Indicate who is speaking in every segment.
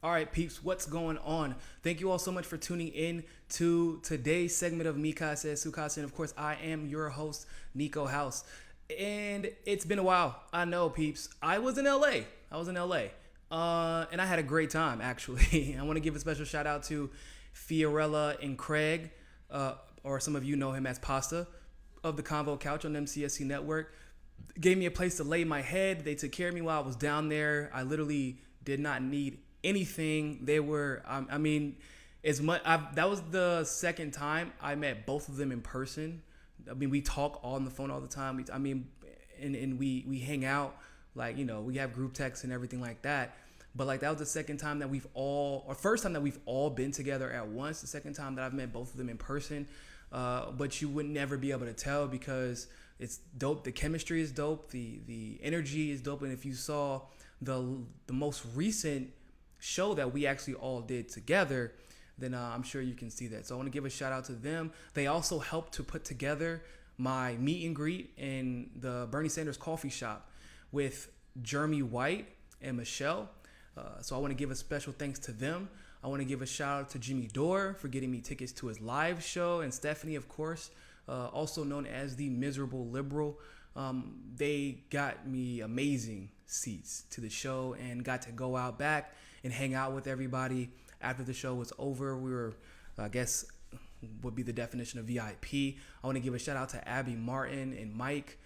Speaker 1: All right, peeps, what's going on? Thank you all so much for tuning in to today's segment of Mikase Sukase. And of course, I am your host, Niko House. And it's been a while. I know, peeps. I was in LA. And I had a great time, actually. I want to give a special shout out to Fiorella and Craig, or some of you know him as Pasta, of the Convo Couch on MCSC Network. Gave me a place to lay my head. They took care of me while I was down there. I literally did not need anything. They were, as much. That was the second time I met both of them in person. I mean, we talk on the phone all the time. And we hang out, like, you know, we have group texts and everything like that. But like, that was the second time that first time that we've all been together at once. The second time that I've met both of them in person. But you would never be able to tell because it's dope. The chemistry is dope. The energy is dope. And if you saw the most recent show that we actually all did together, then I'm sure you can see that. So I want to give a shout out to them. They also helped to put together my meet and greet in the Bernie Sanders coffee shop with Jeremy White and Michelle. So I want to give a special thanks to them. I want to give a shout out to Jimmy Dore for getting me tickets to his live show, and Stephanie, of course, also known as the Miserable Liberal. They got me amazing seats to the show and got to go out back and hang out with everybody after the show was over. We were, I guess, would be the definition of VIP. I want to give a shout out to Abby Martin and Mike.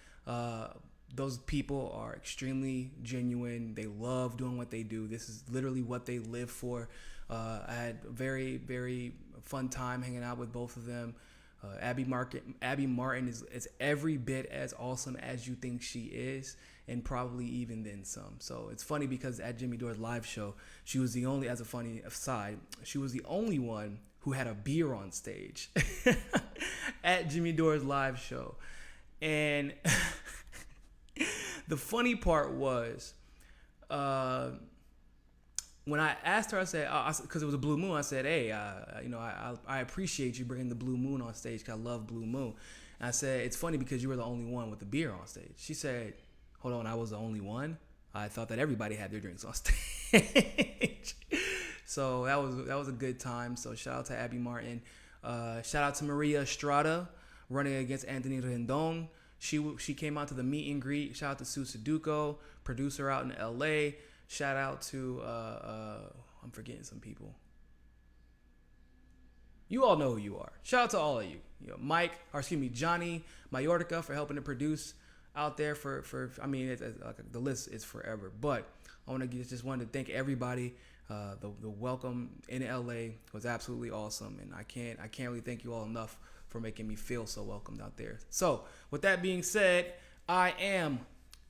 Speaker 1: Those people are extremely genuine. They love doing what they do. This is literally what they live for. I had a very, very fun time hanging out with both of them. Abby Martin is every bit as awesome as you think she is, and probably even then some. So it's funny because at Jimmy Dore's live show, she was the only, as a funny aside, she was the only one who had a beer on stage at Jimmy Dore's live show. And the funny part was, when I asked her, I said, because it was a blue moon, I said, hey, I appreciate you bringing the blue moon on stage because I love blue moon. And I said, it's funny because you were the only one with the beer on stage. She said, hold on, I was the only one? I thought that everybody had their drinks on stage. So that was a good time. So shout out to Abby Martin. Shout out to Maria Estrada running against Anthony Rendon. She came out to the meet and greet. Shout out to Sue Suduko, producer out in LA. Shout out to, I'm forgetting some people. You all know who you are. Shout out to all of you. Johnny Mayortica for helping to produce out there the list is forever. But I just wanted to thank everybody. The welcome in LA was absolutely awesome. And I can't really thank you all enough for making me feel so welcomed out there. So with that being said, I am,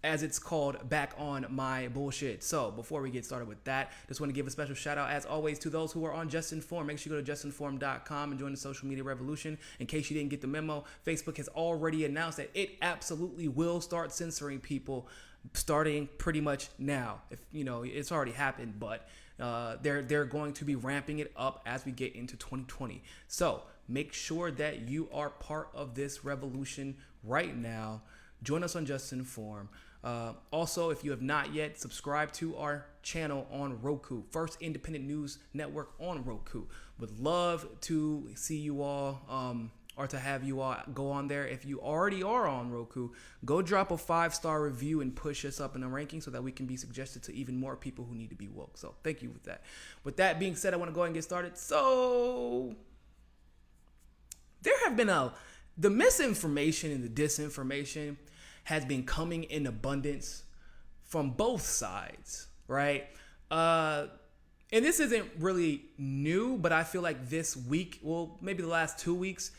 Speaker 1: as it's called, back on my bullshit. So before we get started with that, just want to give a special shout out, as always, to those who are on JustNForm. Make sure you go to JustNForm.com and join the social media revolution. In case you didn't get the memo, Facebook has already announced that it absolutely will start censoring people starting pretty much now. If it's already happened, but they're going to be ramping it up as we get into 2020. So make sure that you are part of this revolution right now. Join us on JustNForm. Also, if you have not yet, subscribe to our channel on Roku, first independent news network on Roku. Would love to see you all, or to have you all go on there. If you already are on Roku, go drop a 5-star review and push us up in the ranking so that we can be suggested to even more people who need to be woke. So thank you with that. With that being said, I want to go ahead and get started. So there have been the misinformation and the disinformation has been coming in abundance from both sides, right? And this isn't really new, but I feel like this week, well, maybe the last 2 weeks,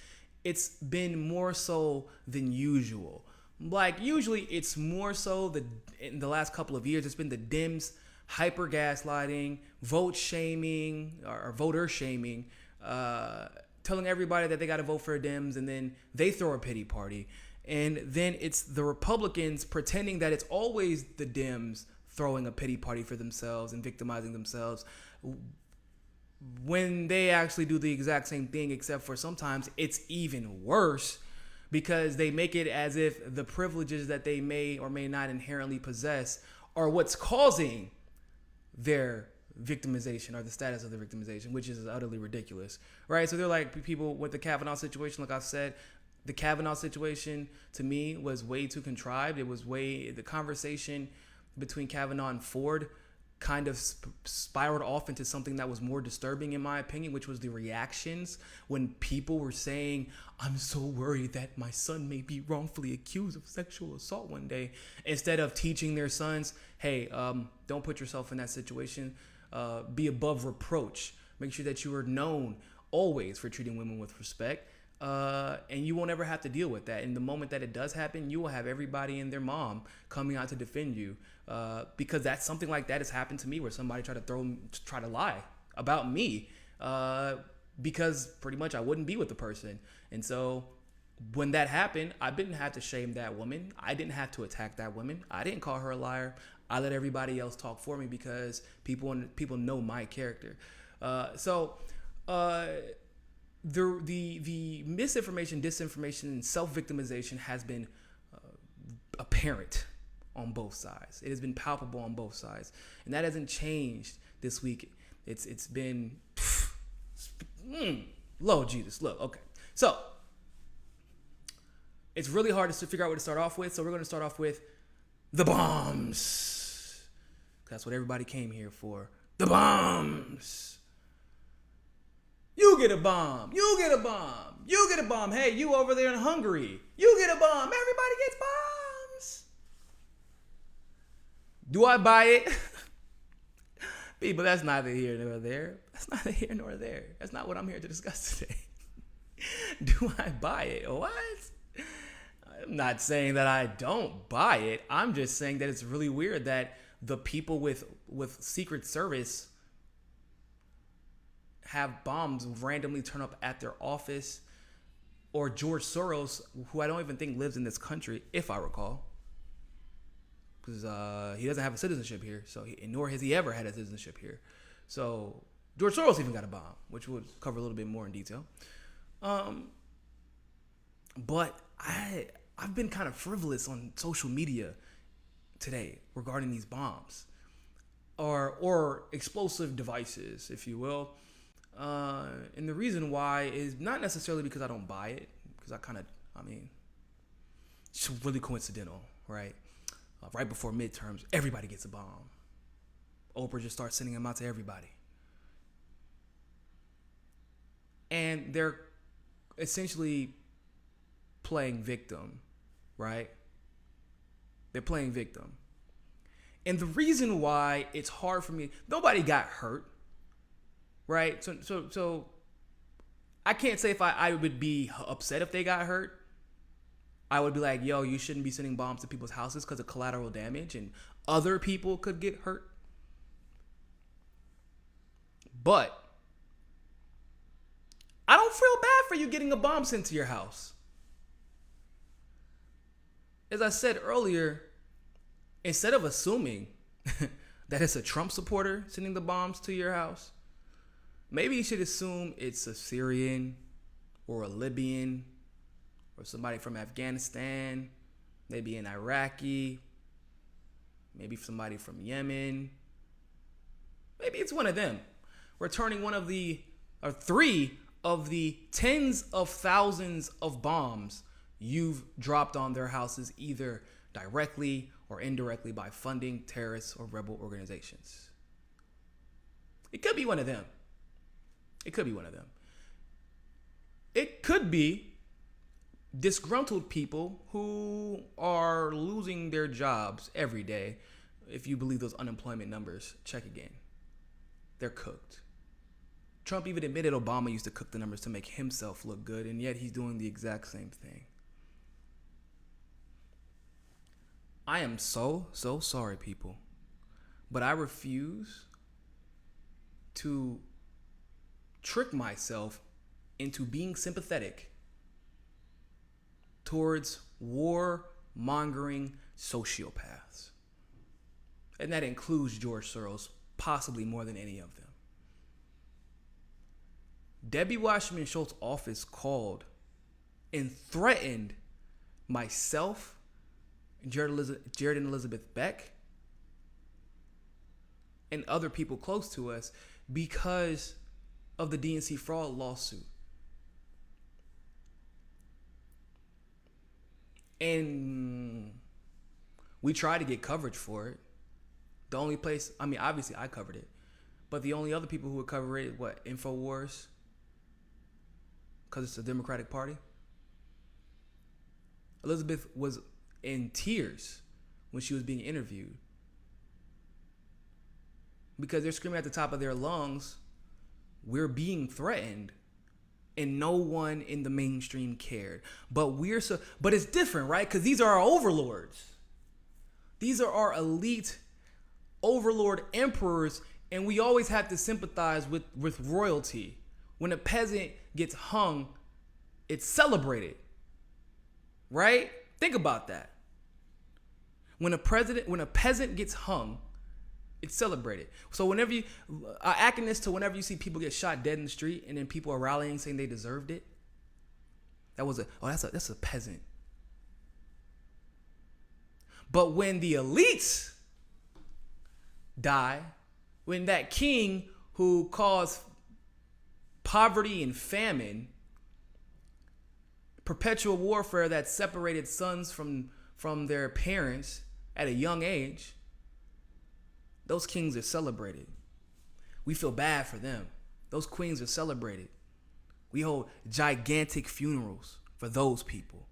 Speaker 1: it's been more so than usual. Like, usually it's more so in the last couple of years, it's been the Dems hyper gaslighting, vote shaming, or voter shaming, telling everybody that they got to vote for Dems, and then they throw a pity party. And then it's the Republicans pretending that it's always the Dems throwing a pity party for themselves and victimizing themselves, when they actually do the exact same thing, except for sometimes it's even worse because they make it as if the privileges that they may or may not inherently possess are what's causing their victimization or the status of the victimization, which is utterly ridiculous, right? So they're like people with the Kavanaugh situation, like I said, the Kavanaugh situation to me was way too contrived. It was the conversation between Kavanaugh and Ford kind of spiraled off into something that was more disturbing in my opinion, which was the reactions when people were saying, I'm so worried that my son may be wrongfully accused of sexual assault one day, instead of teaching their sons, hey, don't put yourself in that situation, be above reproach, make sure that you are known always for treating women with respect, and you won't ever have to deal with that. And the moment that it does happen, you will have everybody and their mom coming out to defend you, because that's something like that has happened to me, where somebody tried to lie about me, because pretty much I wouldn't be with the person. And so when that happened, I didn't have to shame that woman. I didn't have to attack that woman. I didn't call her a liar. I let everybody else talk for me, because people know my character. The misinformation, disinformation, and self-victimization has been apparent on both sides. It has been palpable on both sides, and that hasn't changed this week. It's been Lord Jesus. Look, okay, so it's really hard to figure out what to start off with. So we're going to start off with the bombs. That's what everybody came here for. The bombs. You get a bomb. You get a bomb. You get a bomb. Hey, you over there in Hungary. You get a bomb. Everybody gets bombs. Do I buy it? People, that's neither here nor there. That's neither here nor there. That's not what I'm here to discuss today. Do I buy it? What? I'm not saying that I don't buy it. I'm just saying that it's really weird that the people with Secret Service have bombs randomly turn up at their office, or George Soros, who I don't even think lives in this country, if I recall, because he doesn't have a citizenship here, nor has he ever had a citizenship here. So George Soros even got a bomb, which we'll cover a little bit more in detail. But I've been kind of frivolous on social media today regarding these bombs, or explosive devices, if you will. And the reason why is not necessarily because I don't buy it, because it's really coincidental, right? Right before midterms, everybody gets a bomb. Oprah just starts sending them out to everybody. And they're essentially playing victim, right? They're playing victim. And the reason why it's hard for me, nobody got hurt, right? So I can't say if I would be upset if they got hurt. I would be like, yo, you shouldn't be sending bombs to people's houses because of collateral damage and other people could get hurt. But I don't feel bad for you getting a bomb sent to your house. As I said earlier, instead of assuming that it's a Trump supporter sending the bombs to your house, maybe you should assume it's a Syrian or a Libyan or somebody from Afghanistan, maybe an Iraqi, maybe somebody from Yemen. Maybe it's one of them, returning three of the tens of thousands of bombs you've dropped on their houses, either directly or indirectly by funding terrorists or rebel organizations. It could be one of them. It could be one of them. It could be disgruntled people who are losing their jobs every day. If you believe those unemployment numbers, check again. They're cooked. Trump even admitted Obama used to cook the numbers to make himself look good, and yet he's doing the exact same thing. I am so sorry, people, but I refuse to trick myself into being sympathetic towards war-mongering sociopaths. And that includes George Soros, possibly more than any of them. Debbie Wasserman Schultz's office called and threatened myself, Jared and Elizabeth Beck, and other people close to us because of the DNC fraud lawsuit. And we tried to get coverage for it. The only place, I mean, obviously I covered it, but the only other people who would cover it, what, InfoWars? Because it's the Democratic Party. Elizabeth was in tears when she was being interviewed because they're screaming at the top of their lungs, we're being threatened, and no one in the mainstream cared. But it's different, right? Because these are our overlords. These are our elite overlord emperors, and we always have to sympathize with royalty. When a peasant gets hung, it's celebrated, right? Think about that. When a peasant gets hung, it's celebrated. So whenever I akin this to whenever you see people get shot dead in the street and then people are rallying saying they deserved it. That's a peasant. But when the elites die, when that king who caused poverty and famine, perpetual warfare that separated sons from their parents at a young age, those kings are celebrated. We feel bad for them. Those queens are celebrated. We hold gigantic funerals for those people.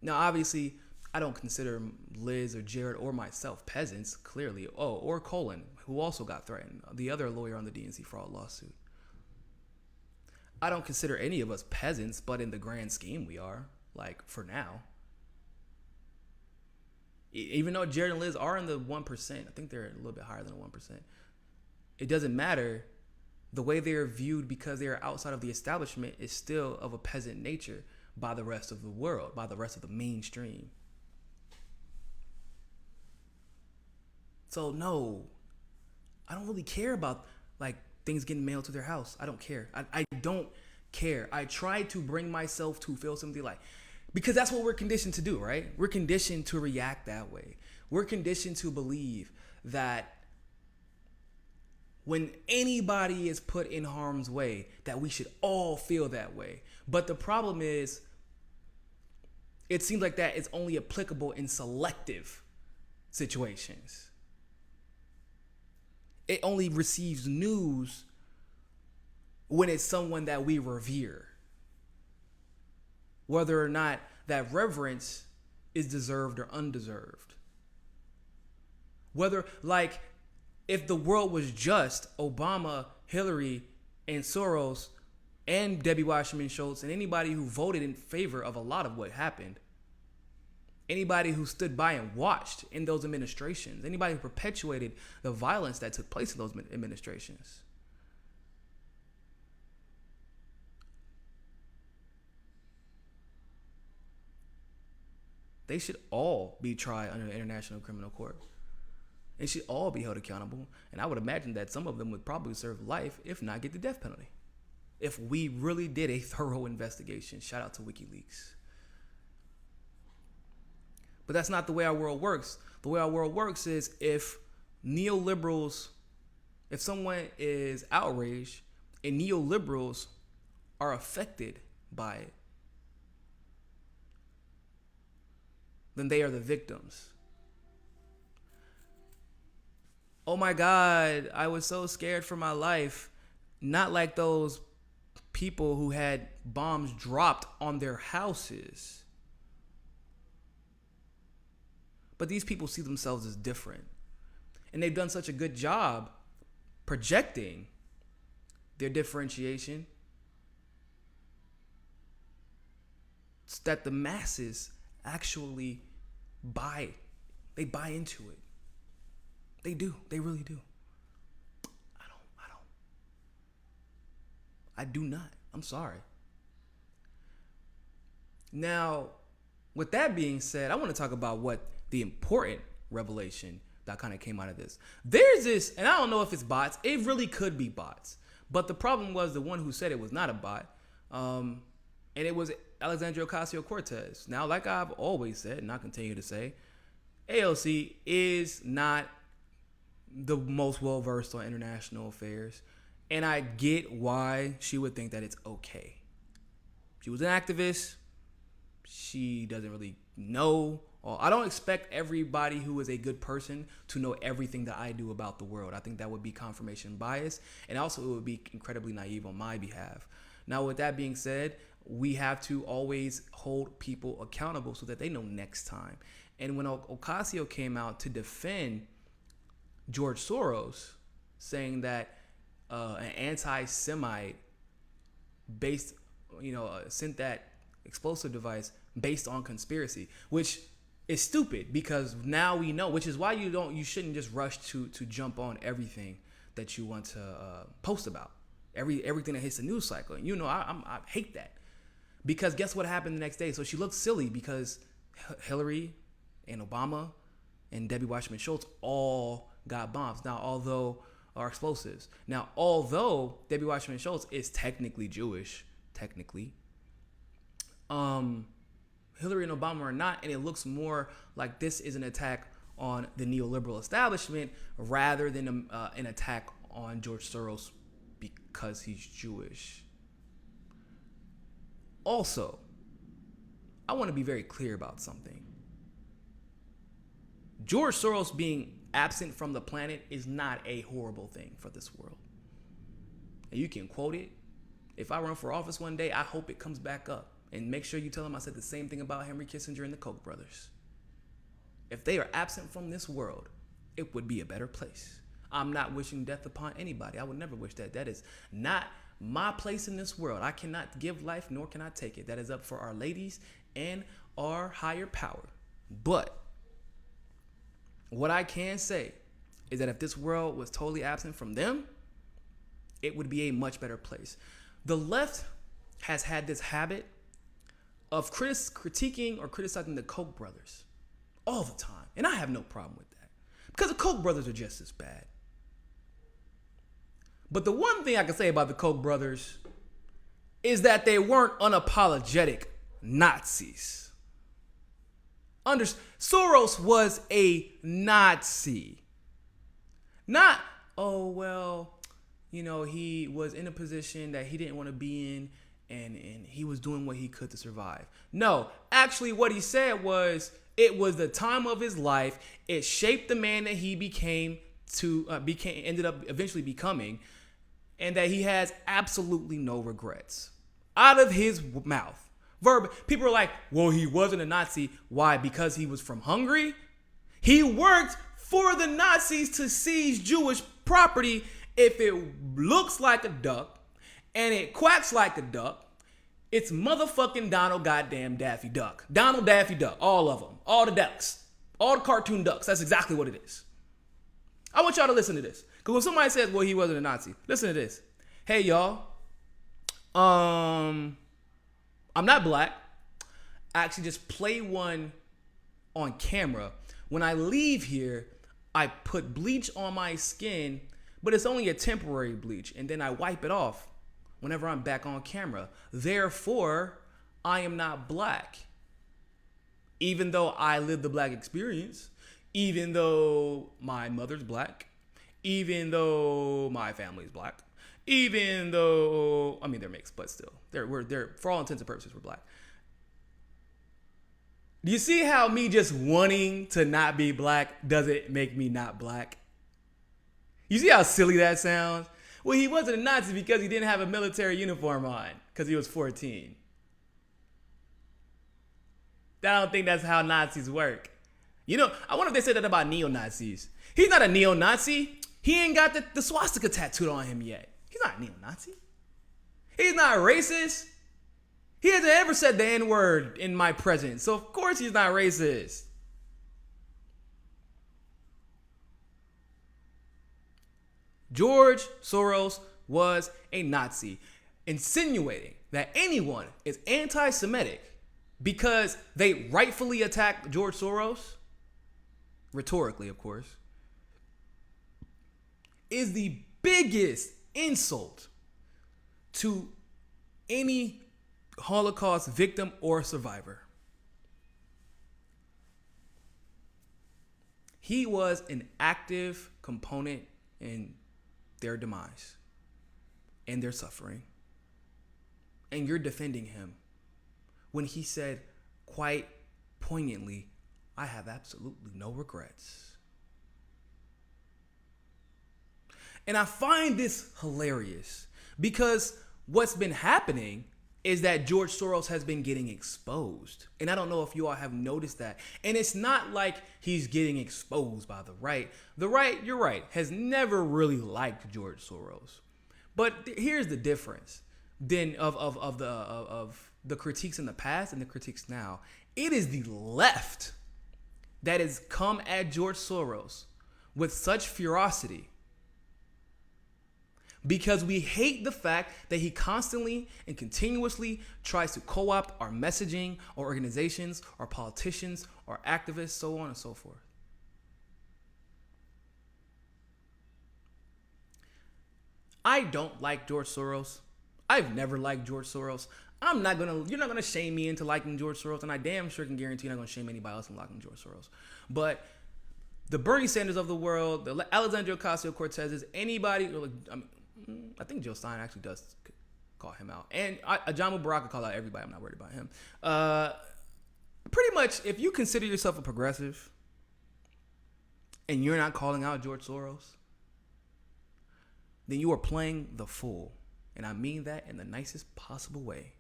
Speaker 1: Now, obviously, I don't consider Liz or Jared or myself peasants, clearly. Oh, or Colin, who also got threatened, the other lawyer on the DNC fraud lawsuit. I don't consider any of us peasants, but in the grand scheme we are, like, for now. Even though Jared and Liz are in the 1%, I think they're a little bit higher than the 1%. It doesn't matter. The way they are viewed because they are outside of the establishment is still of a peasant nature by the rest of the world, by the rest of the mainstream. So no, I don't really care about like things getting mailed to their house. I don't care. I don't care. I try to bring myself to feel something like, because that's what we're conditioned to do, right? We're conditioned to react that way. We're conditioned to believe that when anybody is put in harm's way, that we should all feel that way. But the problem is, it seems like that is only applicable in selective situations. It only receives news when it's someone that we revere. Whether or not that reverence is deserved or undeserved. Whether, like, if the world was just, Obama, Hillary, and Soros, and Debbie Wasserman Schultz, and anybody who voted in favor of a lot of what happened, anybody who stood by and watched in those administrations, anybody who perpetuated the violence that took place in those administrations, they should all be tried under the International Criminal Court. They should all be held accountable. And I would imagine that some of them would probably serve life, if not get the death penalty. If we really did a thorough investigation. Shout out to WikiLeaks. But that's not the way our world works. The way our world works is if someone is outraged and neoliberals are affected by it, then they are the victims. Oh my God, I was so scared for my life. Not like those people who had bombs dropped on their houses. But these people see themselves as different. And they've done such a good job projecting their differentiation that the masses actually buy into it. They do. They really do. I do not. I'm sorry. Now, with that being said, I want to talk about what the important revelation that kind of came out of this. There's this, and I don't know if it's bots. It really could be bots. But the problem was the one who said it was not a bot. And it was Alexandria Ocasio-Cortez. Now, like I've always said, and I continue to say, AOC is not the most well versed on international affairs, and I get why she would think that it's okay. She was an activist. She doesn't really know. Or I don't expect everybody who is a good person to know everything that I do about the world. I think that would be confirmation bias, and also it would be incredibly naive on my behalf. Now, with that being said, we have to always hold people accountable so that they know next time. And when Ocasio came out to defend George Soros, saying that an anti-Semite based, sent that explosive device based on conspiracy, which is stupid because now we know, which is why you shouldn't just rush to jump on everything that you want to post about, everything that hits the news cycle. And I hate that, because guess what happened the next day? So she looked silly because Hillary and Obama and Debbie Wasserman Schultz all got bombs. Now, although Debbie Wasserman Schultz is technically Jewish, Hillary and Obama are not, and it looks more like this is an attack on the neoliberal establishment rather than an attack on George Soros because he's Jewish. Also, I want to be very clear about something. George Soros being absent from the planet is not a horrible thing for this world. And you can quote it. If I run for office one day, I hope it comes back up. And make sure you tell him I said the same thing about Henry Kissinger and the Koch brothers. If they are absent from this world, it would be a better place. I'm not wishing death upon anybody. I would never wish that. That is not my place in this world. I cannot give life, nor can I take it. That is up for our ladies and our higher power. But what I can say is that if this world was totally absent from them, it would be a much better place. The left has had this habit of critiquing or criticizing the Koch brothers all the time. And I have no problem with that, because the Koch brothers are just as bad. But the one thing I can say about the Koch brothers is that they weren't unapologetic Nazis. Soros was a Nazi. Not, he was in a position that he didn't want to be in, and he was doing what he could to survive. No, actually what he said was it was the time of his life. It shaped the man that he ended up eventually becoming, and that he has absolutely no regrets. Out of his mouth. People are like, well, he wasn't a Nazi. Why? Because he was from Hungary? He worked for the Nazis to seize Jewish property. If it looks like a duck and it quacks like a duck, it's motherfucking Donald goddamn Daffy Duck. Donald Daffy Duck. All of them. All the ducks. All the cartoon ducks. That's exactly what it is. I want y'all to listen to this. Because when somebody says, well, he wasn't a Nazi, listen to this. Hey, y'all. I'm not black. I actually just play one on camera. When I leave here, I put bleach on my skin, but it's only a temporary bleach, and then I wipe it off whenever I'm back on camera. Therefore, I am not black. Even though I live the black experience, even though my mother's black, even though my family's black, even though, they're mixed, but still, they're for all intents and purposes, we're black. Do you see how me just wanting to not be black doesn't make me not black? You see how silly that sounds? Well, he wasn't a Nazi because he didn't have a military uniform on because he was 14. I don't think that's how Nazis work. I wonder if they said that about neo-Nazis. He's not a neo-Nazi. He ain't got the swastika tattooed on him yet. He's not a neo-Nazi. He's not racist. He hasn't ever said the N-word in my presence, so of course he's not racist. George Soros was a Nazi, insinuating that anyone is anti-Semitic because they rightfully attacked George Soros, rhetorically, of course, is the biggest insult to any Holocaust victim or survivor. He was an active component in their demise and their suffering. And you're defending him when he said quite poignantly, I have absolutely no regrets. And I find this hilarious because what's been happening is that George Soros has been getting exposed. And I don't know if you all have noticed that. And it's not like he's getting exposed by the right. The right, you're right, has never really liked George Soros. But here's the difference then of the critiques in the past and the critiques now. It is the left that has come at George Soros with such ferocity because we hate the fact that he constantly and continuously tries to co-opt our messaging, our organizations, our politicians, our activists, so on and so forth. I don't like George Soros. I've never liked George Soros. You're not gonna shame me into liking George Soros, and I damn sure can guarantee you're not gonna shame anybody else into liking George Soros. But the Bernie Sanders of the world, the Alexandria Ocasio-Cortez, anybody, I think Joe Stein actually does call him out. And John Mubarak call out everybody. I'm not worried about him. Pretty much, if you consider yourself a progressive and you're not calling out George Soros, then you are playing the fool. And I mean that in the nicest possible way.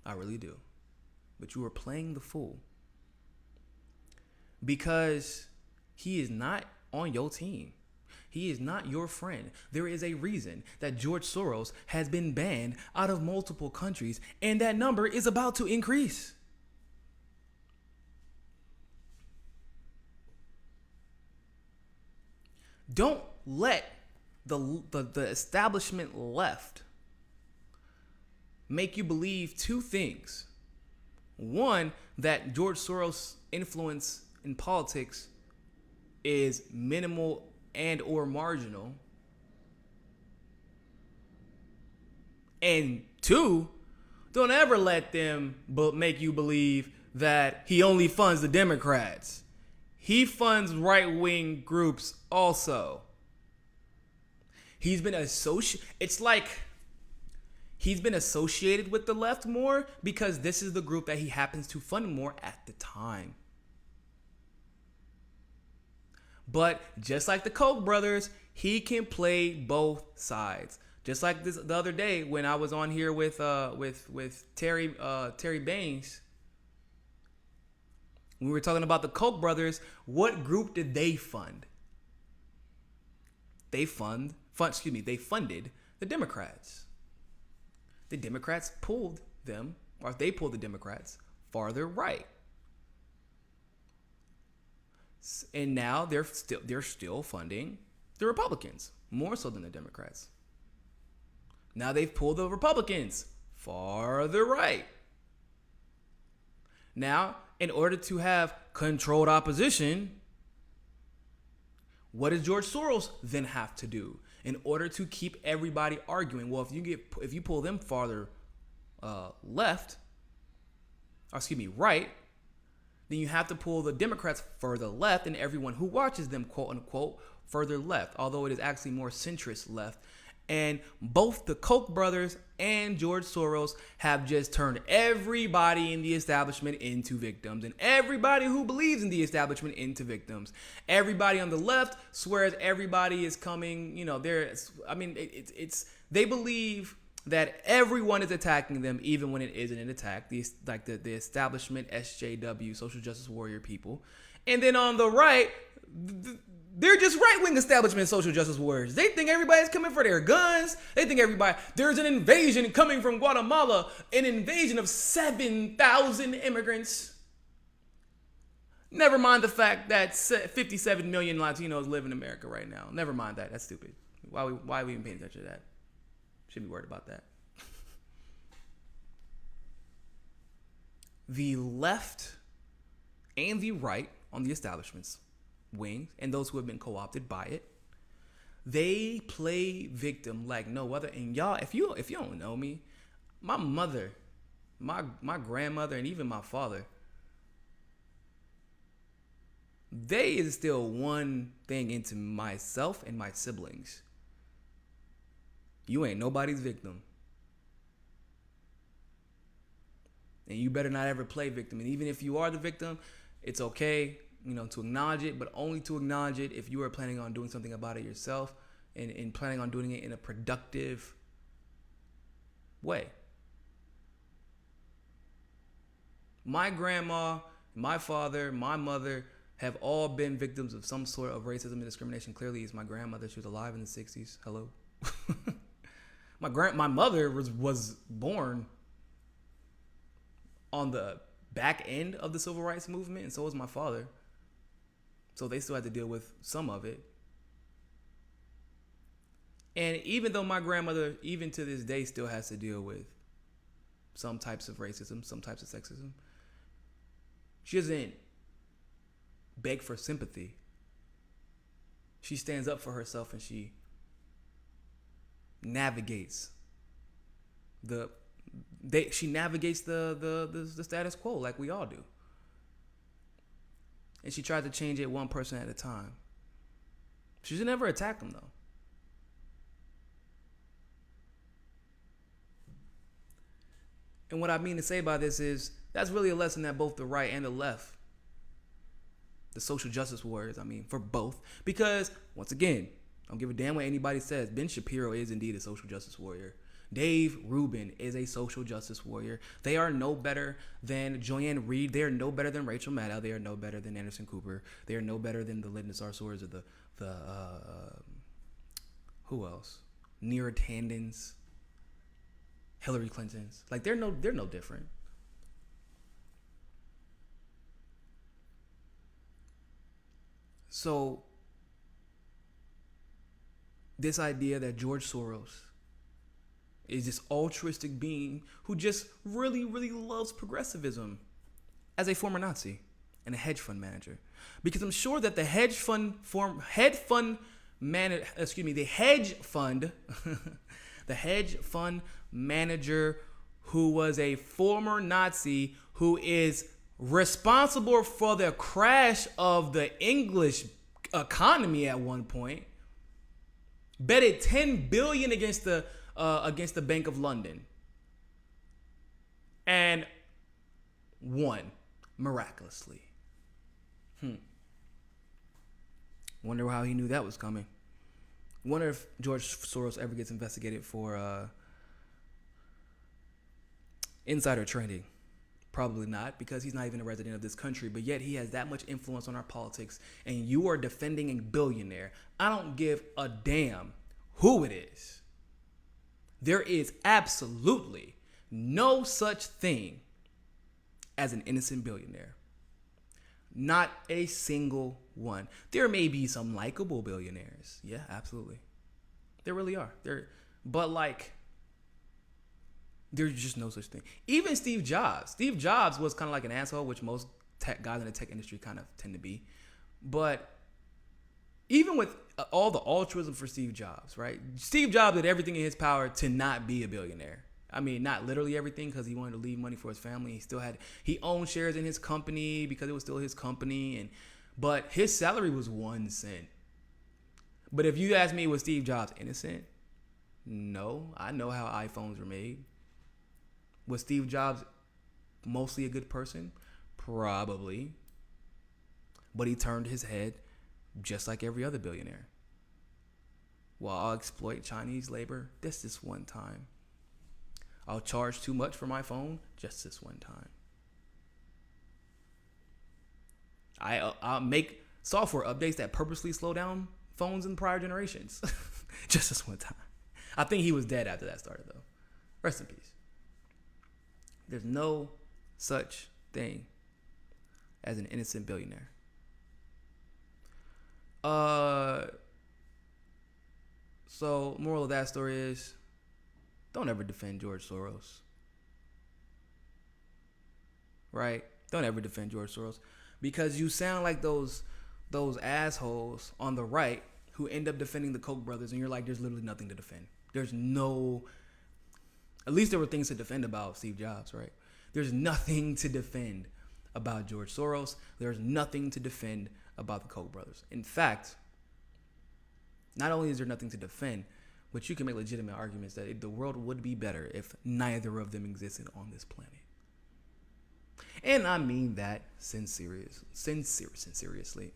Speaker 1: I really do. But you are playing the fool. Because he is not on your team. He is not your friend. There is a reason that George Soros has been banned out of multiple countries, and that number is about to increase. Don't let the establishment left make you believe two things. One, that George Soros' influence in politics is minimal and or marginal. And two, don't ever let them make you believe that he only funds the Democrats. He funds right-wing groups also. He's been he's been associated with the left more because this is the group that he happens to fund more at the time. But just like the Koch brothers, he can play both sides. Just like the other day when I was on here with Terry Baines, when we were talking about the Koch brothers, what group did they fund? They funded the Democrats. The Democrats pulled them, or they pulled the Democrats farther right. And now they're still funding the Republicans more so than the Democrats. Now they've pulled the Republicans farther right. Now, in order to have controlled opposition, what does George Soros then have to do in order to keep everybody arguing? Well, if you pull them farther right, then you have to pull the Democrats further left and everyone who watches them, quote unquote, further left, although it is actually more centrist left. And both the Koch brothers and George Soros have just turned everybody in the establishment into victims, and everybody who believes in the establishment into victims. Everybody on the left swears everybody is coming, they believe that everyone is attacking them, even when it isn't an attack. The establishment, SJW, social justice warrior people. And then on the right, they're just right-wing establishment social justice warriors. They think everybody's coming for their guns. They think there's an invasion coming from Guatemala, an invasion of 7,000 immigrants. Never mind the fact that 57 million Latinos live in America right now. Never mind that. That's stupid. Why are we even paying attention to that? Shouldn't be worried about that. The left and the right on the establishment's wing, and those who have been co-opted by it, they play victim like no other. And y'all, if you don't know me, my mother, my grandmother, and even my father they instill one thing into myself and my siblings. You ain't nobody's victim. And you better not ever play victim. And even if you are the victim, it's okay, to acknowledge it, but only to acknowledge it if you are planning on doing something about it yourself and planning on doing it in a productive way. My grandma, my father, my mother have all been victims of some sort of racism and discrimination. Clearly, it's my grandmother. She was alive in the 60s. Hello. My mother was born on the back end of the civil rights movement, and so was my father. So they still had to deal with some of it. And even though my grandmother, even to this day, still has to deal with some types of racism, some types of sexism, she doesn't beg for sympathy. She stands up for herself and she navigates the status quo like we all do. And she tried to change it one person at a time. She should never attack them, though. And what I mean to say by this is that's really a lesson that both the right and the left, the social justice warriors, for both. Because, once again, I don't give a damn what anybody says. Ben Shapiro is indeed a social justice warrior. Dave Rubin is a social justice warrior. They are no better than Joanne Reed. They are no better than Rachel Maddow. They are no better than Anderson Cooper. They are no better than the Lyndon Sarsours or the who else? Neera Tandons, Hillary Clintons. Like they're no different. So this idea that George Soros is this altruistic being who just really, really loves progressivism as a former Nazi and a hedge fund manager. Because I'm sure that the hedge fund manager who was a former Nazi who is responsible for the crash of the English economy at one point betted $10 billion against the Bank of London and won miraculously. Wonder how he knew that was coming. Wonder if George Soros ever gets investigated for insider trading. Probably not, because he's not even a resident of this country, but yet he has that much influence on our politics, and you are defending a billionaire. I don't give a damn who it is. There is absolutely no such thing as an innocent billionaire. Not a single one. There may be some likable billionaires. Yeah, absolutely. There really are. There's just no such thing. Even Steve Jobs. Steve Jobs was kind of like an asshole, which most tech guys in the tech industry kind of tend to be. But even with all the altruism for Steve Jobs, right? Steve Jobs did everything in his power to not be a billionaire. Not literally everything, because he wanted to leave money for his family. He owned shares in his company because it was still his company, but his salary was 1 cent. But if you ask me, was Steve Jobs innocent? No, I know how iPhones were made. Was Steve Jobs mostly a good person? Probably. But he turned his head just like every other billionaire. Well, I'll exploit Chinese labor this one time. I'll charge too much for my phone just this one time. I'll make software updates that purposely slow down phones in prior generations just this one time. I think he was dead after that started, though. Rest in peace. There's no such thing as an innocent billionaire. So moral of that story is, don't ever defend George Soros. Right? Don't ever defend George Soros, because you sound like those assholes on the right who end up defending the Koch brothers, and you're like, there's literally nothing to defend. At least there were things to defend about Steve Jobs, right? There's nothing to defend about George Soros. There's nothing to defend about the Koch brothers. In fact, not only is there nothing to defend, but you can make legitimate arguments that the world would be better if neither of them existed on this planet. And I mean that sincerely. Sincerely.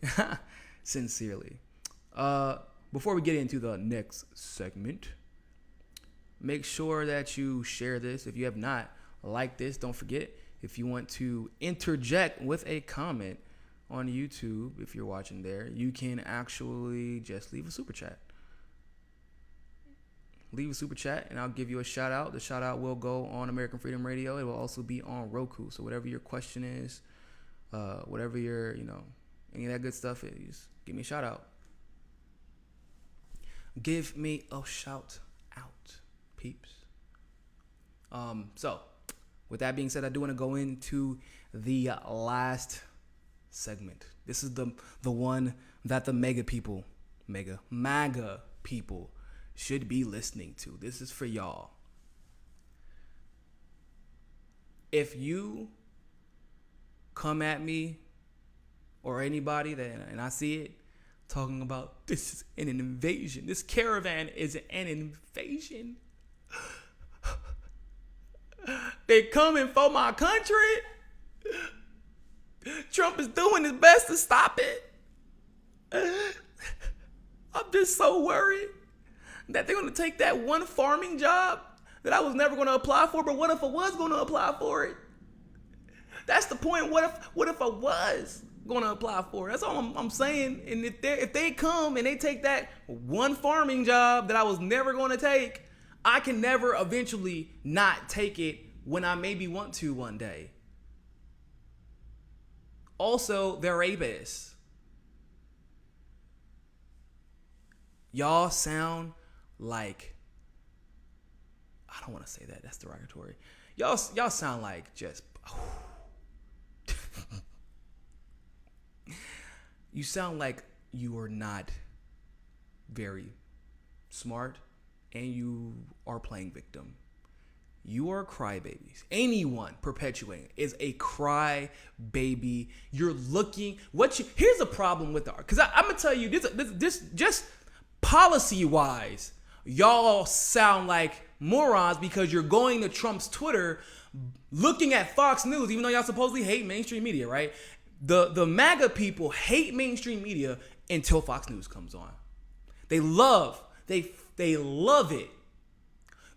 Speaker 1: Before we get into the next segment, make sure that you share this. If you have not liked this, don't forget, if you want to interject with a comment on YouTube, if you're watching there, you can actually just leave a super chat. Leave a super chat and I'll give you a shout out. The shout out will go on American Freedom Radio. It will also be on Roku. So whatever your question is, whatever your, any of that good stuff is, give me a shout out. Give me a shout out, peeps. So with that being said, I do want to go into the last segment. This is the one that the MAGA people should be listening to. This is for y'all. If you come at me or anybody and I see it talking about this is an invasion, this caravan is an invasion, they coming for my country, Trump is doing his best to stop it, I'm just so worried that they're going to take that one farming job that I was never going to apply for, but what if I was going to apply for it? That's the point. What if I was going to apply for it? That's all I'm saying. And if they come and they take that one farming job that I was never going to take, I can never eventually not take it when I maybe want to one day. Also, they're rapists. Y'all sound like, I don't want to say that. That's derogatory. Y'all sound like just, you sound like you are not very smart and you are playing victim. You are crybabies. Anyone perpetuating is a crybaby. You're looking, here's the problem with art. Because I'm going to tell you, this just policy-wise, y'all sound like morons because you're going to Trump's Twitter looking at Fox News, even though y'all supposedly hate mainstream media, right? The MAGA people hate mainstream media until Fox News comes on. They love it.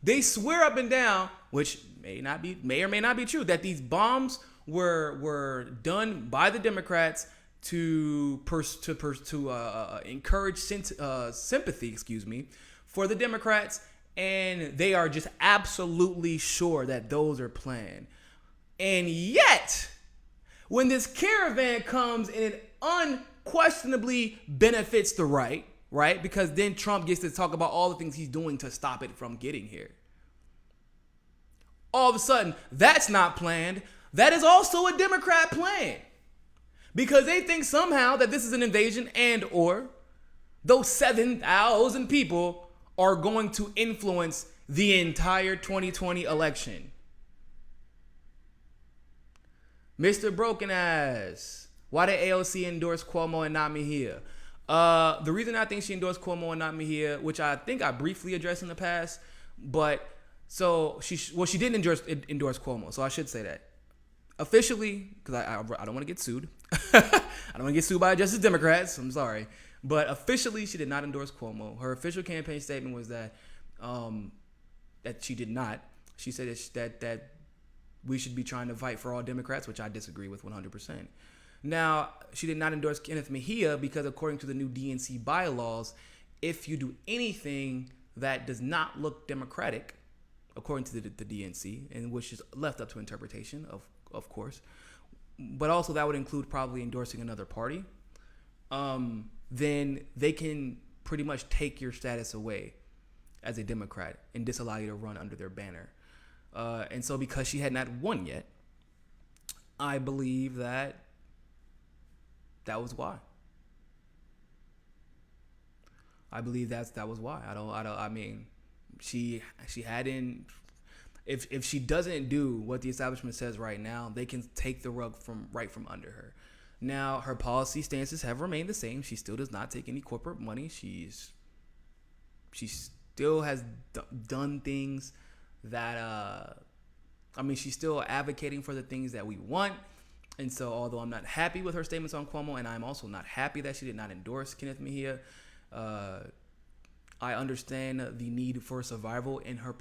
Speaker 1: They swear up and down, which may or may not be true, that these bombs were done by the Democrats to encourage sympathy, for the Democrats, and they are just absolutely sure that those are planned. And yet, when this caravan comes and it unquestionably benefits the right, because then Trump gets to talk about all the things he's doing to stop it from getting here. All of a sudden, that's not planned. That is also a Democrat plan. Because they think somehow that this is an invasion and or those 7,000 people are going to influence the entire 2020 election. Mr. Broken Ass, why did AOC endorse Cuomo and not Mejia? The reason I think she endorsed Cuomo and not Mejia, which I think I briefly addressed in the past, but so she didn't endorse Cuomo, so I should say that. Officially, because I don't want to get sued. I don't want to get sued by Justice Democrats. I'm sorry. But officially, she did not endorse Cuomo. Her official campaign statement was that she did not. She said that we should be trying to fight for all Democrats, which I disagree with 100%. Now, she did not endorse Kenneth Mejia because according to the new DNC bylaws, if you do anything that does not look Democratic, according to the DNC, and which is left up to interpretation, of course, but also that would include probably endorsing another party, then they can pretty much take your status away as a Democrat and disallow you to run under their banner. And so because she had not won yet, I believe that was why. I believe that was why. I mean, she hadn't. If she doesn't do what the establishment says right now, they can take the rug from under her. Now, her policy stances have remained the same. She still does not take any corporate money. She still has done things that she's still advocating for the things that we want. And so, although I'm not happy with her statements on Cuomo, and I'm also not happy that she did not endorse Kenneth Mejia, I understand the need for survival in her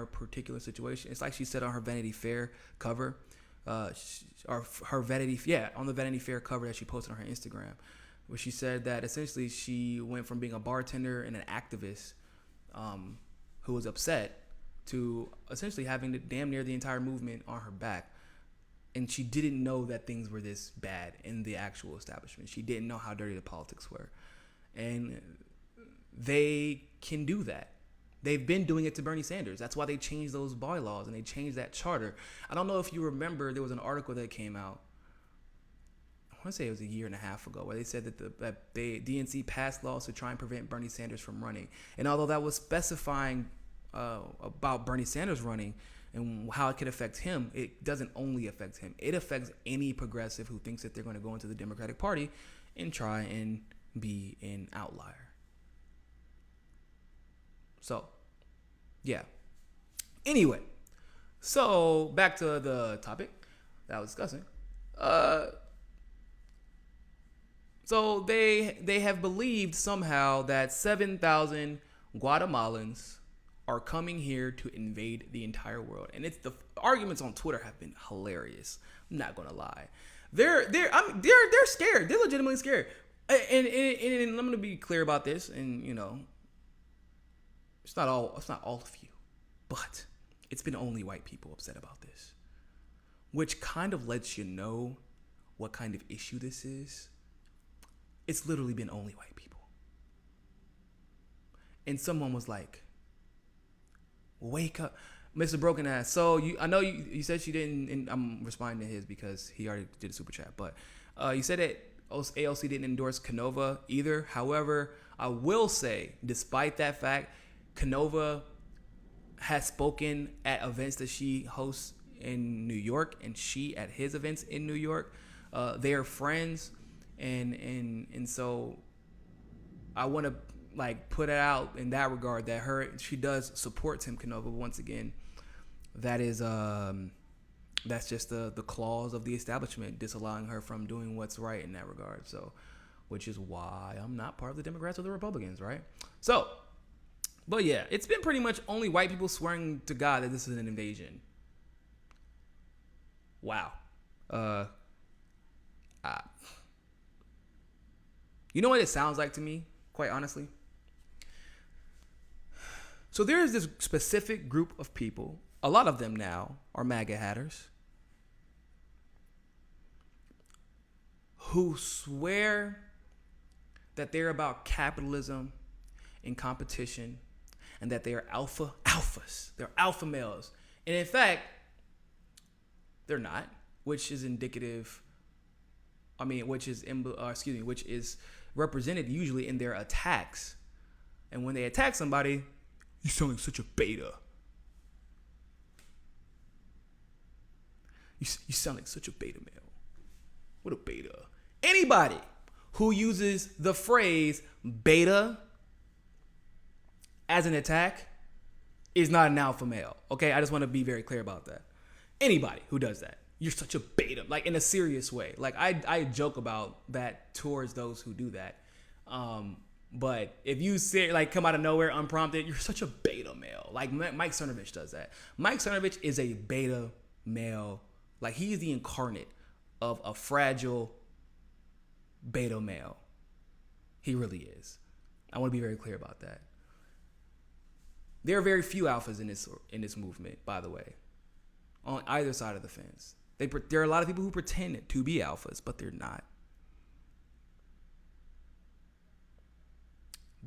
Speaker 1: particular situation. It's like she said on her Vanity Fair cover, on the Vanity Fair cover that she posted on her Instagram, where she said that essentially she went from being a bartender and an activist who was upset to essentially having damn near the entire movement on her back. And she didn't know that things were this bad in the actual establishment. She didn't know how dirty the politics were. And they can do that. They've been doing it to Bernie Sanders. That's why they changed those bylaws and they changed that charter. I don't know if you remember, there was an article that came out, I want to say it was a year and a half ago, where they said that the DNC passed laws to try and prevent Bernie Sanders from running. And although that was specifying about Bernie Sanders running and how it could affect him, it doesn't only affect him. It affects any progressive who thinks that they're going to go into the Democratic Party and try and be an outlier. So, yeah. Anyway, so back to the topic that I was discussing. So they have believed somehow that 7,000 Guatemalans are coming here to invade the entire world, and it's the arguments on Twitter have been hilarious. I'm not gonna lie, they're scared. They're legitimately scared, and I'm gonna be clear about this. And you know, it's not all of you, but it's been only white people upset about this, which kind of lets you know what kind of issue this is. It's literally been only white people, and someone was like, wake up, Mr. Broken Ass. So I know you said she didn't, and I'm responding to his because he already did a super chat. But you said that AOC didn't endorse Canova either. However, I will say, despite that fact, Canova has spoken at events that she hosts in New York, and she at his events in New York. They are friends, and so I want to put it out in that regard that she does support Tim Canova. Once again, that is that's just the clause of the establishment disallowing her from doing what's right in that regard. So, which is why I'm not part of the Democrats or the Republicans, right? So, but yeah, it's been pretty much only white people swearing to God that this is an invasion. Wow. You know what it sounds like to me, quite honestly? So there is this specific group of people, a lot of them now are MAGA hatters, who swear that they're about capitalism and competition and that they are alphas. They're alpha males. And in fact, they're not, which is which is represented usually in their attacks. And when they attack somebody, you sound like such a beta. You sound like such a beta male. What a beta. Anybody who uses the phrase beta as an attack is not an alpha male. Okay, I just want to be very clear about that. Anybody who does that, you're such a beta, like in a serious way. Like I joke about that towards those who do that. But if you say come out of nowhere unprompted, you're such a beta male. Like Mike Cernovich does that. Mike Cernovich is a beta male. Like he is the incarnate of a fragile beta male. He really is. I want to be very clear about that. There are very few alphas in this movement, by the way, on either side of the fence. There are a lot of people who pretend to be alphas, but they're not.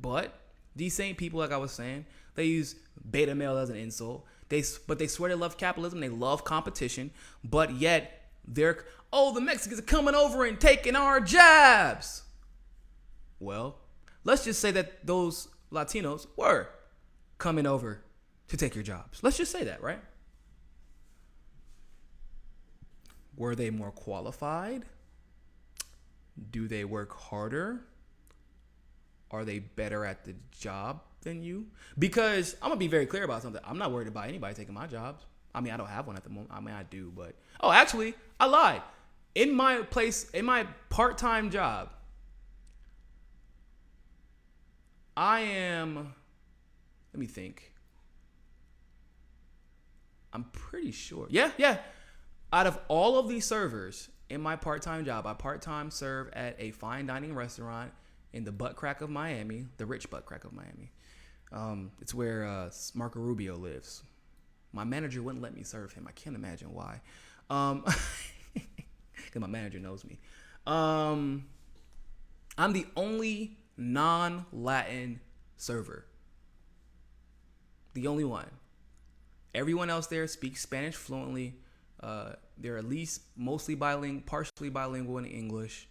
Speaker 1: But these same people, like I was saying, they use beta male as an insult. But they swear they love capitalism. They love competition. But yet the Mexicans are coming over and taking our jobs. Well, let's just say that those Latinos were coming over to take your jobs. Let's just say that, right? Were they more qualified? Do they work harder? Are they better at the job than you? Because I'm going to be very clear about something. I'm not worried about anybody taking my jobs. I mean, I don't have one at the moment. I mean, I do, but... Oh, actually, I lied. In my part-time job, I am... Let me think. I'm pretty sure. Yeah. Out of all of these servers in my part-time job, I part-time serve at a fine dining restaurant in the butt crack of Miami, the rich butt crack of Miami. It's where Marco Rubio lives. My manager wouldn't let me serve him. I can't imagine why. Because my manager knows me. I'm the only non-Latin server. The only one. Everyone else there speaks Spanish fluently. They're at least mostly bilingual, partially bilingual in English.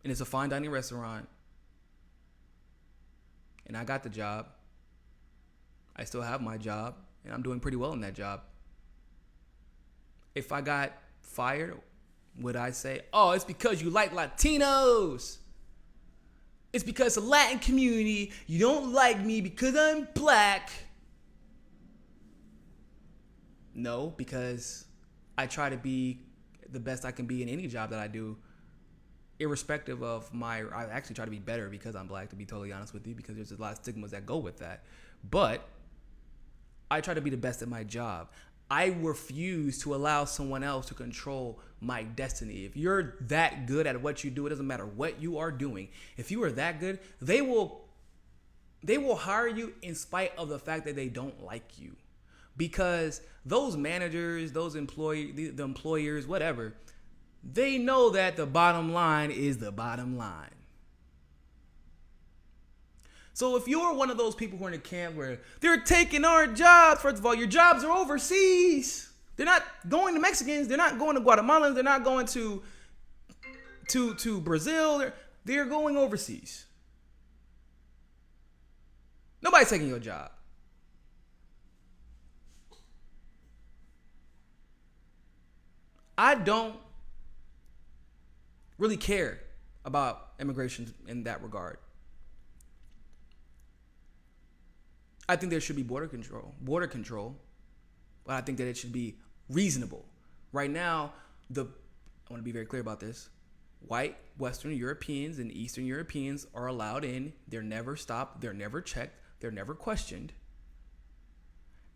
Speaker 1: And it's a fine dining restaurant. And I got the job. I still have my job. And I'm doing pretty well in that job. If I got fired, would I say, oh, it's because you like Latinos? It's because the Latin community, you don't like me because I'm black. No, because I try to be the best I can be in any job that I do, irrespective of I actually try to be better because I'm black, to be totally honest with you, because there's a lot of stigmas that go with that. But I try to be the best at my job. I refuse to allow someone else to control my destiny. If you're that good at what you do, it doesn't matter what you are doing. If you are that good, they will hire you in spite of the fact that they don't like you. Because those managers, those the employers, whatever, they know that the bottom line is the bottom line. So if you're one of those people who are in a camp where they're taking our jobs, first of all, your jobs are overseas. They're not going to Mexicans. They're not going to Guatemalans. They're not going to Brazil. They're going overseas. Nobody's taking your job. I don't really care about immigration in that regard. I think there should be border control, but I think that it should be reasonable. Right now, I want to be very clear about this. White Western Europeans and Eastern Europeans are allowed in. They're never stopped. They're never checked. They're never questioned.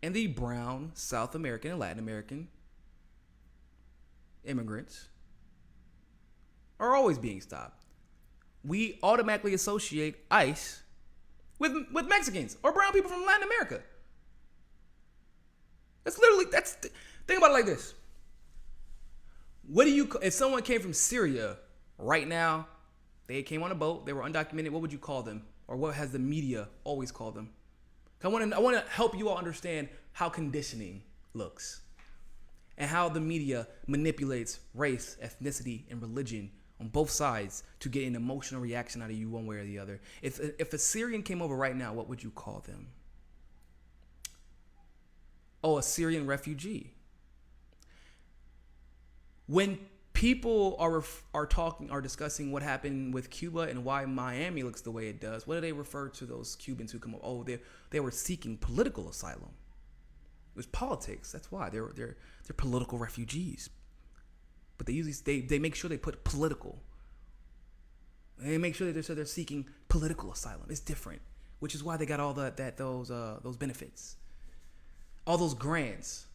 Speaker 1: And the brown South American and Latin American immigrants are always being stopped. We automatically associate ICE with Mexicans or brown people from Latin America. Think about it like this. If someone came from Syria right now, they came on a boat, they were undocumented, what would you call them? Or what has the media always called them? I want to help you all understand how conditioning looks and how the media manipulates race, ethnicity, and religion on both sides to get an emotional reaction out of you one way or the other. If a Syrian came over right now, what would you call them? Oh, a Syrian refugee. When people are discussing what happened with Cuba and why Miami looks the way it does, what do they refer to those Cubans who come over? Oh, they were seeking political asylum. It was politics. That's why they're political refugees. But they make sure they put political. They make sure that they're seeking political asylum. It's different, which is why they got all those benefits, all those grants,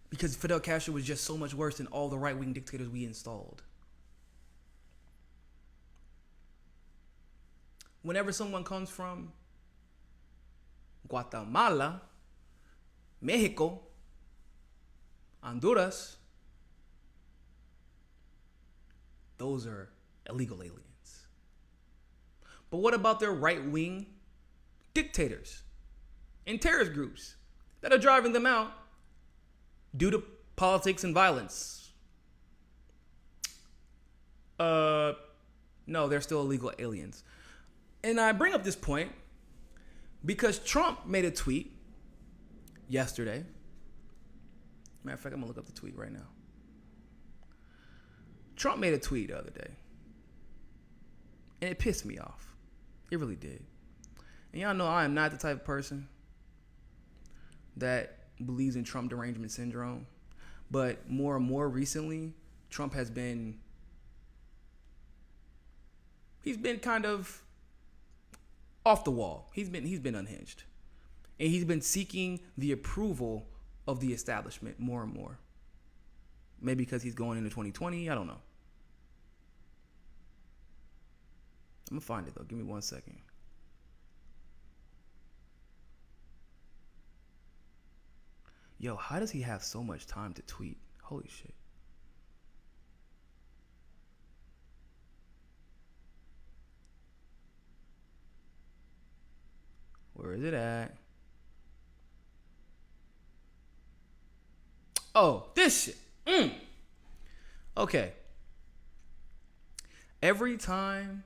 Speaker 1: because Fidel Castro was just so much worse than all the right-wing dictators we installed. Whenever someone comes from Guatemala, Mexico, Honduras, those are illegal aliens. But what about their right-wing dictators and terrorist groups that are driving them out due to politics and violence? No, they're still illegal aliens. And I bring up this point because Trump made a tweet yesterday. Matter of fact, I'm going to look up the tweet right now. Trump made a tweet the other day, and it pissed me off. It really did. And y'all know I am not the type of person that believes in Trump derangement syndrome. But more and more recently, Trump has been, he's been kind of off the wall. He's been unhinged. And he's been seeking the approval of the establishment more and more. Maybe because he's going into 2020. I don't know. I'm going to find it, though. Give me 1 second. Yo, how does he have so much time to tweet? Holy shit. Where is it at? Oh, this shit. Okay. Every time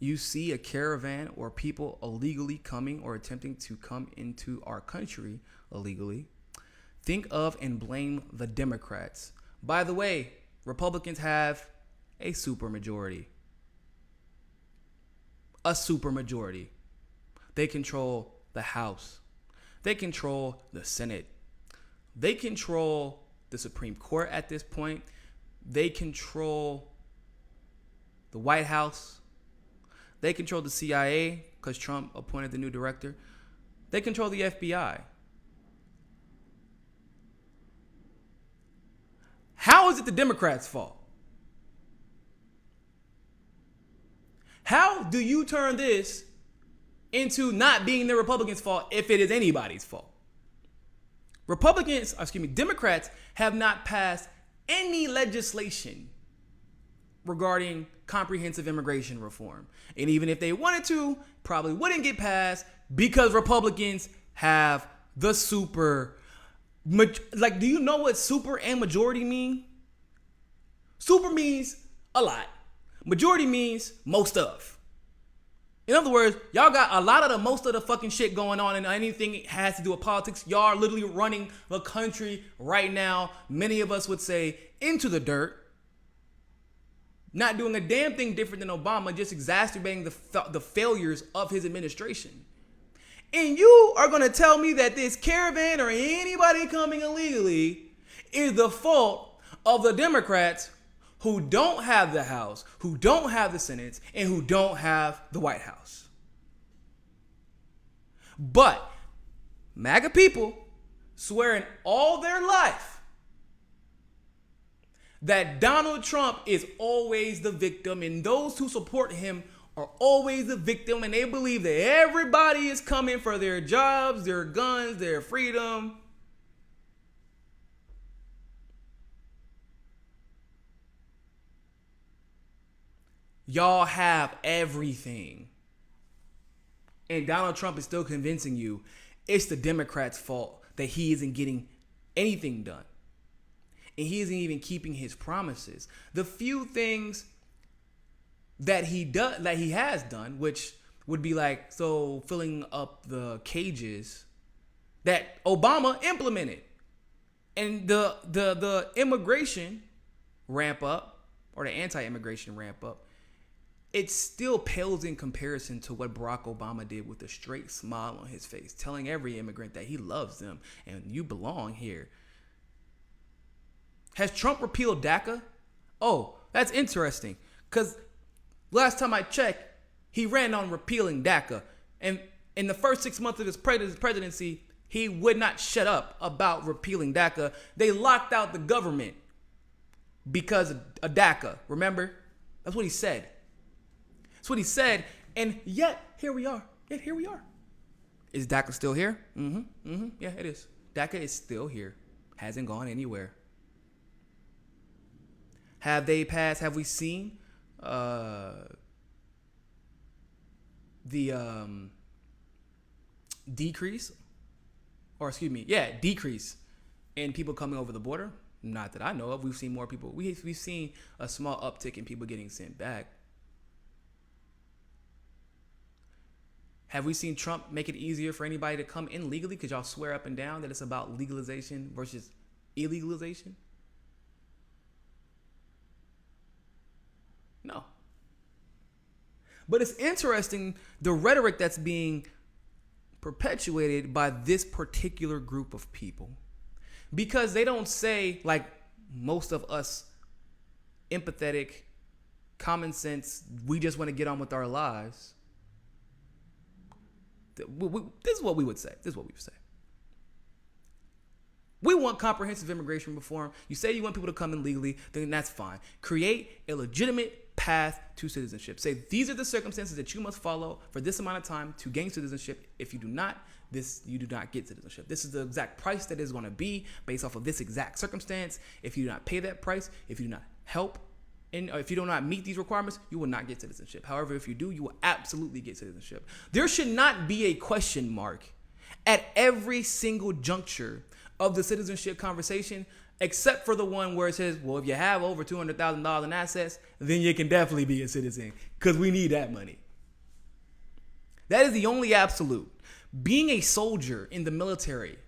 Speaker 1: you see a caravan or people illegally coming or attempting to come into our country illegally, think of and blame the Democrats. By the way, Republicans have a supermajority. A supermajority. They control the House. They control the Senate. They control the Supreme Court at this point. They control the White House. They control the CIA because Trump appointed the new director. They control the FBI. How is it the Democrats' fault? How do you turn this into not being the Republicans' fault if it is anybody's fault? Democrats have not passed any legislation regarding comprehensive immigration reform. And even if they wanted to, probably wouldn't get passed because Republicans have the super. Like, do you know what super and majority mean? Super means a lot. Majority means most of. In other words, y'all got a lot of the most of the fucking shit going on, and anything that has to do with politics, y'all are literally running the country right now. Many of us would say into the dirt. Not doing a damn thing different than Obama, just exacerbating the failures of his administration. And you are going to tell me that this caravan or anybody coming illegally is the fault of the Democrats who don't have the House, who don't have the Senate, and who don't have the White House. But MAGA people swearing all their life that Donald Trump is always the victim and those who support him are always the victim, and they believe that everybody is coming for their jobs, their guns, their freedom. Y'all have everything. And Donald Trump is still convincing you it's the Democrats' fault that he isn't getting anything done. And he isn't even keeping his promises. The few things that he has done, which would be like, so filling up the cages that Obama implemented. And the immigration ramp up, or the anti-immigration ramp up, it still pales in comparison to what Barack Obama did with a straight smile on his face, telling every immigrant that he loves them and you belong here. Has Trump repealed DACA? Oh, that's interesting. Because last time I checked, he ran on repealing DACA. And in the first 6 months of his presidency, he would not shut up about repealing DACA. They locked out the government because of DACA. Remember? That's what he said. That's what he said. And yet, here we are. Is DACA still here? Yeah, it is. DACA is still here. Hasn't gone anywhere. Have they passed? Have we seen the decrease in people coming over the border? Not that I know of. We've seen more people. We've seen a small uptick in people getting sent back. Have we seen Trump make it easier for anybody to come in legally? Because y'all swear up and down that it's about legalization versus illegalization. But it's interesting the rhetoric that's being perpetuated by this particular group of people, because they don't say, like most of us empathetic, common sense, we just want to get on with our lives. This is what we would say. We want comprehensive immigration reform. You say you want people to come in legally, then that's fine. Create a legitimate path to citizenship. Say these are the circumstances that you must follow for this amount of time to gain citizenship. If you do not, you do not get citizenship. This is the exact price that is going to be based off of this exact circumstance. If you do not pay that price, if you do not help, or if you do not meet these requirements, you will not get citizenship. However, if you do, you will absolutely get citizenship. There should not be a question mark at every single juncture of the citizenship conversation, except for the one where it says, well, if you have over $200,000 in assets, then you can definitely be a citizen because we need that money. That is the only absolute. Being a soldier in the military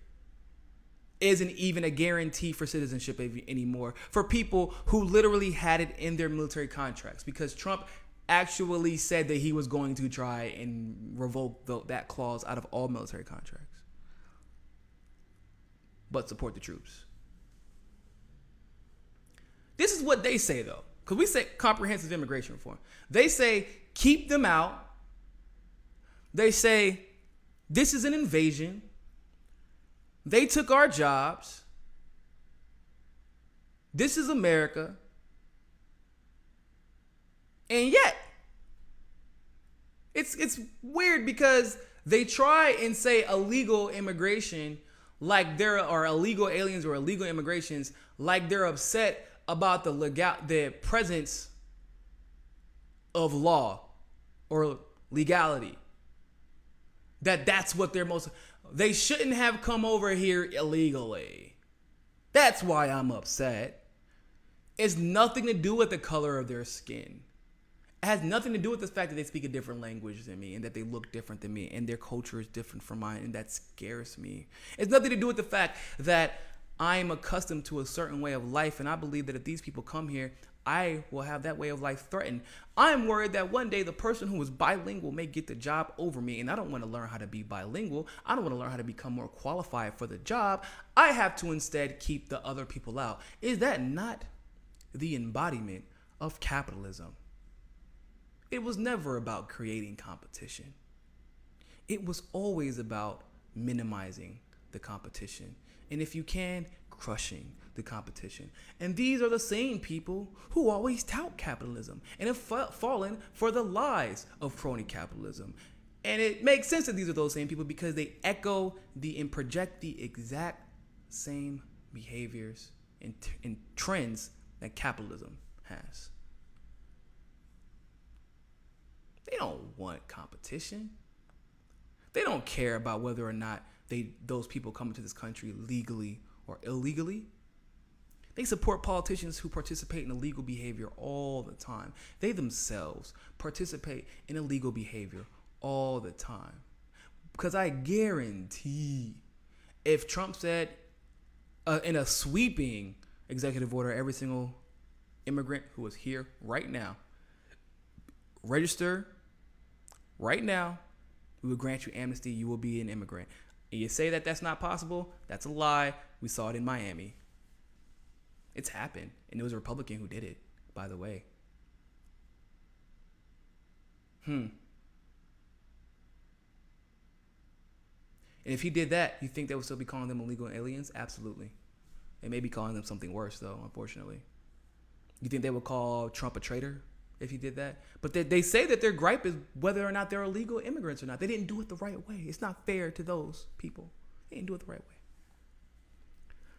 Speaker 1: isn't even a guarantee for citizenship anymore for people who literally had it in their military contracts, because Trump actually said that he was going to try and revoke that clause out of all military contracts. But support the troops. This is what they say, though, because we say comprehensive immigration reform. They say keep them out. They say this is an invasion. They took our jobs. This is America. And yet, it's weird because they try and say illegal immigration like there are illegal aliens or illegal immigrations, like they're upset about the presence of law or legality. That's what they're most. They shouldn't have come over here illegally. That's why I'm upset. It's nothing to do with the color of their skin. It has nothing to do with the fact that they speak a different language than me and that they look different than me and their culture is different from mine, and that scares me. It's nothing to do with the fact that I'm accustomed to a certain way of life, and I believe that if these people come here, I will have that way of life threatened. I'm worried that one day the person who is bilingual may get the job over me, and I don't want to learn how to be bilingual. I don't want to learn how to become more qualified for the job. I have to instead keep the other people out. Is that not the embodiment of capitalism? It was never about creating competition. It was always about minimizing the competition. And if you can, crushing the competition. And these are the same people who always tout capitalism and have fallen for the lies of crony capitalism. And it makes sense that these are those same people because they echo and project the exact same behaviors and trends that capitalism has. They don't want competition. They don't care about whether or not those people come into this country legally or illegally. They support politicians who participate in illegal behavior all the time. They themselves participate in illegal behavior all the time. Because I guarantee if Trump said in a sweeping executive order, every single immigrant who is here right now, register right now, we will grant you amnesty, you will be an immigrant. And you say that that's not possible, that's a lie. We saw it in Miami. It's happened. And it was a Republican who did it, by the way. And if he did that, you think they would still be calling them illegal aliens? Absolutely. They may be calling them something worse, though, unfortunately. You think they would call Trump a traitor if he did that? But they say that their gripe is whether or not they're illegal immigrants or not. They didn't do it the right way. It's not fair to those people. They didn't do it the right way.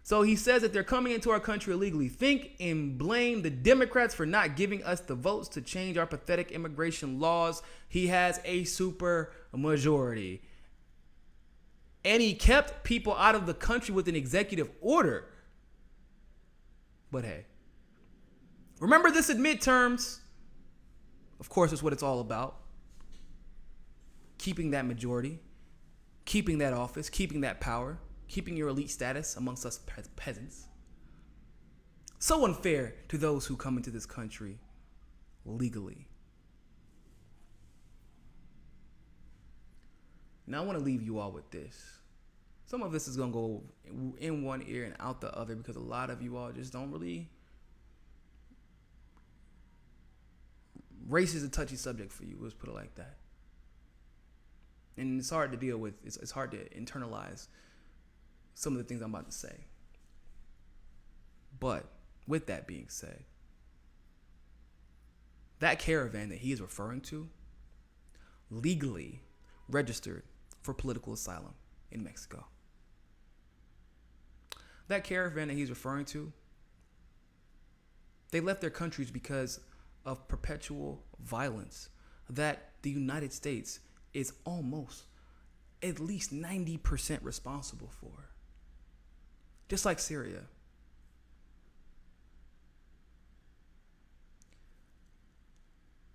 Speaker 1: So he says that they're coming into our country illegally. Think and blame the Democrats for not giving us the votes to change our pathetic immigration laws. He has a super majority. And he kept people out of the country with an executive order. But hey, remember this at midterms. Of course, that's what it's all about. Keeping that majority, keeping that office, keeping that power, keeping your elite status amongst us peasants. So unfair to those who come into this country legally. Now I want to leave you all with this. Some of this is going to go in one ear and out the other because a lot of you all just don't really... Race is a touchy subject for you, let's put it like that. And it's hard to deal with. It's hard to internalize some of the things I'm about to say. But with that being said, that caravan that he is referring to legally registered for political asylum in Mexico. That caravan that he's referring to, they left their countries because of perpetual violence that the United States is almost at least 90% responsible for. Just like Syria.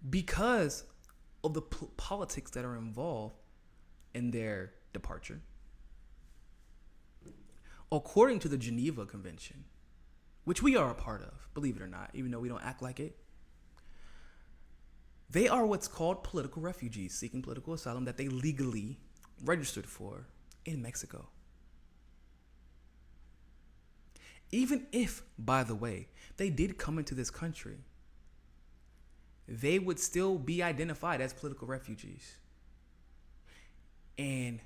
Speaker 1: Because of the politics that are involved in their departure. According to the Geneva Convention, which we are a part of, believe it or not, even though we don't act like it, they are what's called political refugees seeking political asylum that they legally registered for in Mexico. Even if, by the way, they did come into this country, they would still be identified as political refugees. And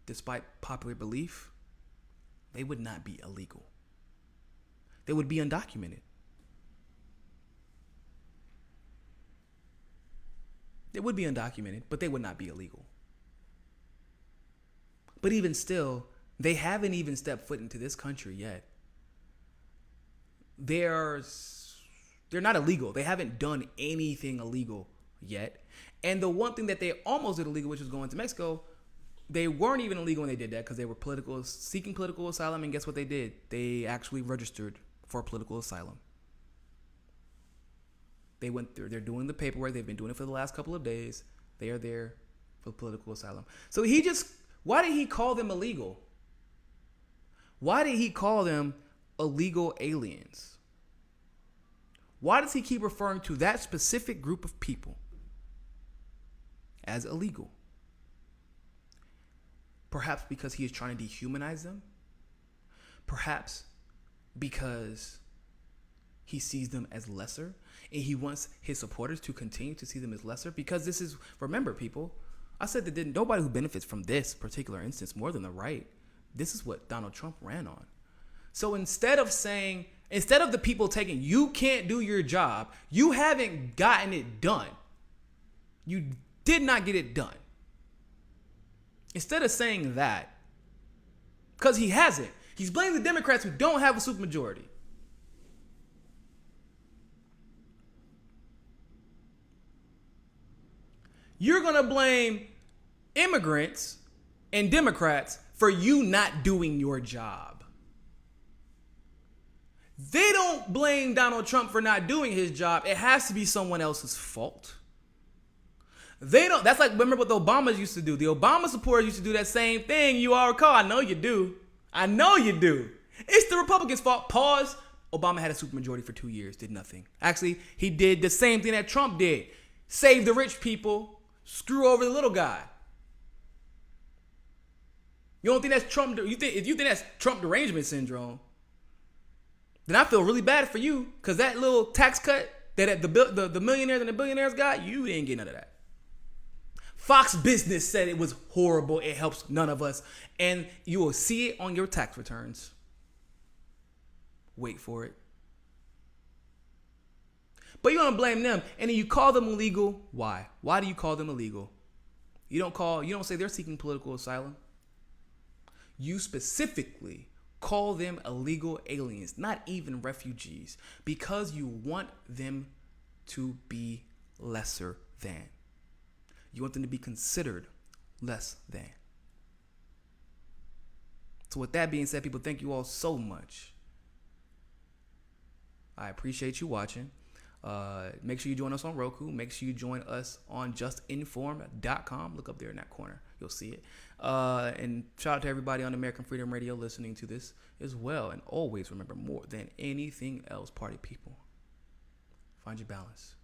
Speaker 1: despite popular belief, they would not be illegal. They would be undocumented. They would be undocumented, but they would not be illegal. But even still, they haven't even stepped foot into this country yet. They're not illegal. They haven't done anything illegal yet. And the one thing that they almost did illegal, which was going to Mexico, they weren't even illegal when they did that because they were seeking political asylum. And guess what they did? They actually registered for political asylum. They went through, they're doing the paperwork. They've been doing it for the last couple of days. They are there for political asylum. So why did he call them illegal? Why did he call them illegal aliens? Why does he keep referring to that specific group of people as illegal? Perhaps because he is trying to dehumanize them. Perhaps because he sees them as lesser and he wants his supporters to continue to see them as lesser. Because this is, remember people, I said that nobody who benefits from this particular instance more than the right. This is what Donald Trump ran on. So instead of the people taking, you can't do your job, you haven't gotten it done. You did not get it done. Instead of saying that, because he hasn't, he's blaming the Democrats who don't have a supermajority. You're going to blame immigrants and Democrats for you not doing your job. They don't blame Donald Trump for not doing his job. It has to be someone else's fault. That's like, remember what the Obamas used to do. The Obama supporters used to do that same thing. You all recall. I know you do. It's the Republicans' fault. Pause. Obama had a supermajority for 2 years, did nothing. Actually, he did the same thing that Trump did. Save the rich people, screw over the little guy. You don't think that's Trump? If you think that's Trump derangement syndrome, then I feel really bad for you, because that little tax cut that the millionaires and the billionaires got, you didn't get none of that. Fox Business said it was horrible. It helps none of us. And you will see it on your tax returns. Wait for it. But you want to blame them. And then you call them illegal. Why? Why do you call them illegal? You don't say they're seeking political asylum. You specifically call them illegal aliens, not even refugees, because you want them to be lesser than. You want them to be considered less than. So with that being said, people, thank you all so much. I appreciate you watching. Make sure you join us on Roku. Make sure you join us on JustNForm.com. Look up there in that corner. You'll see it. And shout out to everybody on American Freedom Radio listening to this as well. And always remember, more than anything else, party people, find your balance.